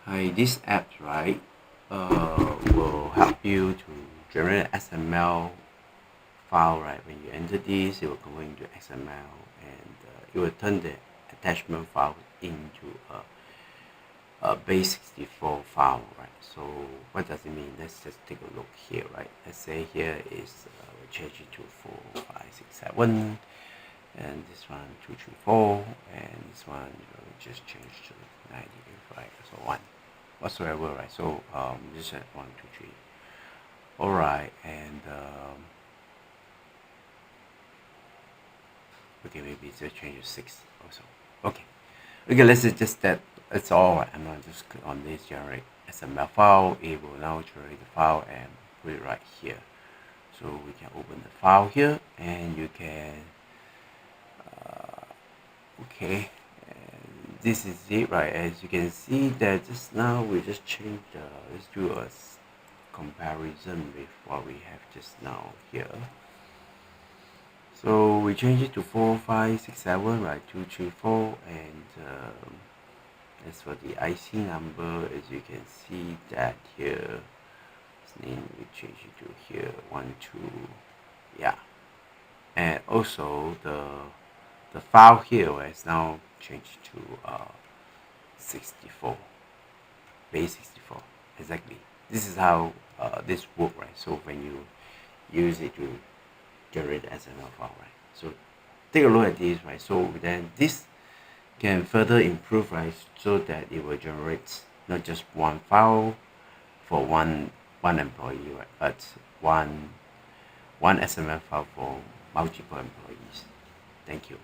Hi, this app, right, will help you to generate an XML file, right? When you enter this, it will convert into XML, and it will turn the attachment file into a base64 file, right? So what does it mean? Let's just take a look here, right? Let's say here is we change it to 4, 5, 6, 7, and this one 2, 3, 4, and this one we just change to 90, right? So 1 whatsoever, right? So just at 1, 2, 3. All right, and okay, maybe just change to 6 also. Okay, let's just that's all. Right? I'm gonna just click on this generate XML file. It will now generate the file and put it right here. So we can open the file here, and you can okay. And this is it, right? As you can see that just now we just changed. Let's do a comparison with what we have just now here. So we change it to 4, 5, 6, 7, right? 2, 3, 4, and as for the IC number, as you can see that here, name we change it to here 1, 2, yeah, and also the file here is now changed to 64, base 64 exactly. This is how this works, right? So when you use it to generate XML file, right? So take a look at this, right? So then this can further improve, right? So that it will generate not just one file for one employee, right? But one XML file for multiple employees. Thank you.